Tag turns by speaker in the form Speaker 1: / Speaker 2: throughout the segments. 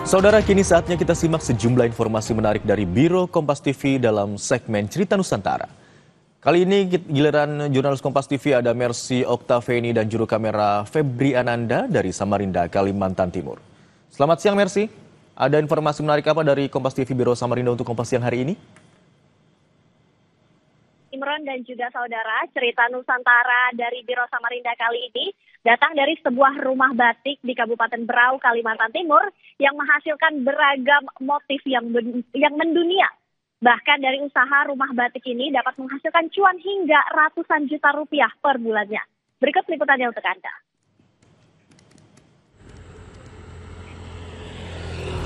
Speaker 1: Saudara, kini saatnya kita simak sejumlah informasi menarik dari Biro Kompas TV dalam segmen Cerita Nusantara. Kali ini giliran jurnalis Kompas TV ada Mercy Oktaveni dan juru kamera Febri Ananda dari Samarinda, Kalimantan Timur. Selamat siang Mercy, ada informasi menarik apa dari Kompas TV Biro Samarinda untuk Kompas siang hari ini?
Speaker 2: Imron dan juga saudara, cerita Nusantara dari Biro Samarinda kali ini datang dari sebuah rumah batik di Kabupaten Berau, Kalimantan Timur yang menghasilkan beragam motif yang mendunia. Bahkan dari usaha rumah batik ini dapat menghasilkan cuan hingga ratusan juta rupiah per bulannya. Berikut liputannya untuk Anda.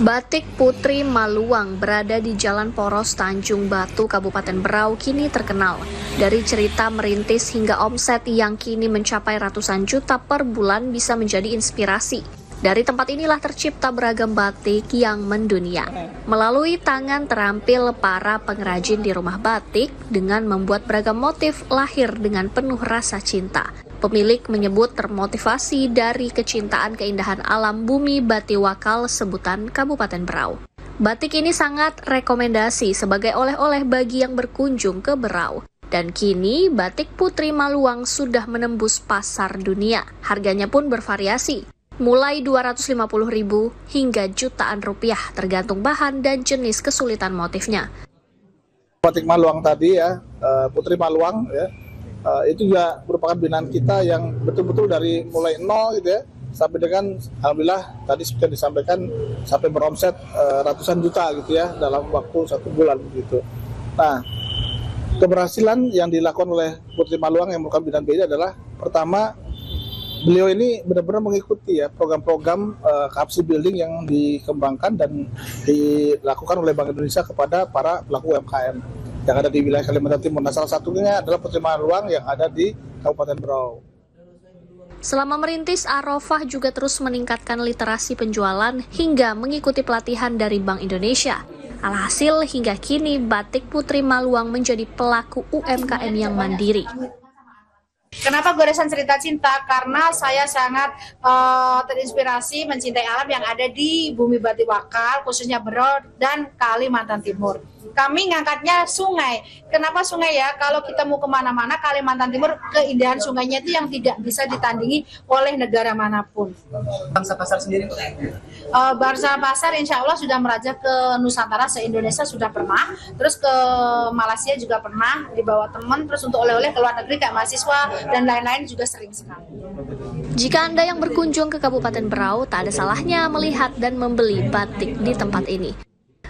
Speaker 3: Batik Putri Maluang berada di Jalan Poros Tanjung Batu, Kabupaten Berau kini terkenal. Dari cerita merintis hingga omset yang kini mencapai ratusan juta per bulan bisa menjadi inspirasi. Dari tempat inilah tercipta beragam batik yang mendunia. Melalui tangan terampil para pengrajin di rumah batik dengan membuat beragam motif lahir dengan penuh rasa cinta. Pemilik menyebut termotivasi dari kecintaan keindahan alam bumi Batiwakal sebutan Kabupaten Berau. Batik ini sangat rekomendasi sebagai oleh-oleh bagi yang berkunjung ke Berau. Dan kini batik Putri Maluang sudah menembus pasar dunia. Harganya pun bervariasi, mulai 250.000 hingga jutaan rupiah tergantung bahan dan jenis kesulitan motifnya.
Speaker 4: Batik Maluang tadi ya, Putri Maluang ya. Itu juga merupakan binaan kita yang betul-betul dari mulai nol gitu ya, sampai dengan alhamdulillah tadi sudah disampaikan sampai beromset ratusan juta gitu ya dalam waktu 1 bulan gitu. Nah, keberhasilan yang dilakukan oleh Putri Maluang yang merupakan binaan BI adalah pertama, beliau ini benar-benar mengikuti ya program-program capacity building yang dikembangkan dan dilakukan oleh Bank Indonesia kepada para pelaku UMKM yang ada di wilayah Kalimantan Timur. Nah, salah satunya adalah Putri Maluang yang ada di Kabupaten Berau.
Speaker 3: Selama merintis, Arofah juga terus meningkatkan literasi penjualan hingga mengikuti pelatihan dari Bank Indonesia. Alhasil hingga kini batik Putri Maluang menjadi pelaku UMKM yang mandiri.
Speaker 5: Kenapa goresan cerita cinta? Karena saya sangat terinspirasi mencintai alam yang ada di bumi Batiwakal, khususnya Berau dan Kalimantan Timur. Kami ngangkatnya sungai. Kenapa sungai ya? Kalau kita mau kemana-mana, Kalimantan Timur, keindahan sungainya itu yang tidak bisa ditandingi oleh negara manapun.
Speaker 6: Bangsa pasar sendiri?
Speaker 5: Bangsa pasar insya Allah sudah merajak ke Nusantara, se-Indonesia sudah pernah. Terus ke Malaysia juga pernah, dibawa teman. Terus untuk oleh-oleh ke luar negeri, kayak mahasiswa dan lain-lain juga sering sekali.
Speaker 3: Jika Anda yang berkunjung ke Kabupaten Berau, tak ada salahnya melihat dan membeli batik di tempat ini.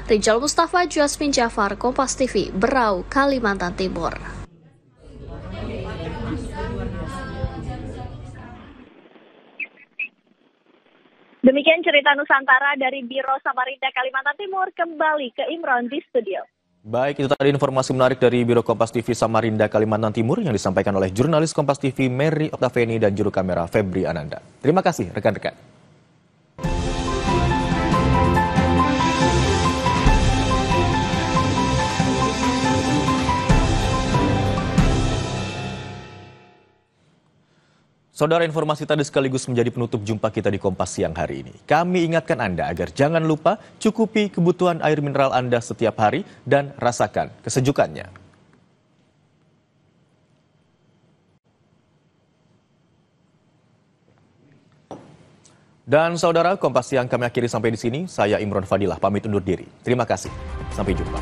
Speaker 3: Rijal Mustafa, Jasmine Jafar, Kompas TV, Berau, Kalimantan Timur.
Speaker 2: Demikian cerita Nusantara dari Biro Samarinda Kalimantan Timur. Kembali ke Imron di studio.
Speaker 1: Baik, itu tadi informasi menarik dari Biro Kompas TV Samarinda, Kalimantan Timur yang disampaikan oleh jurnalis Kompas TV Mercy Oktaveni dan juru kamera Febri Ananda. Terima kasih rekan-rekan. Saudara, informasi tadi sekaligus menjadi penutup jumpa kita di Kompas siang hari ini. Kami ingatkan Anda agar jangan lupa cukupi kebutuhan air mineral Anda setiap hari dan rasakan kesejukannya. Dan saudara, Kompas siang kami akhiri sampai di sini. Saya Imron Fadilah pamit undur diri. Terima kasih. Sampai jumpa.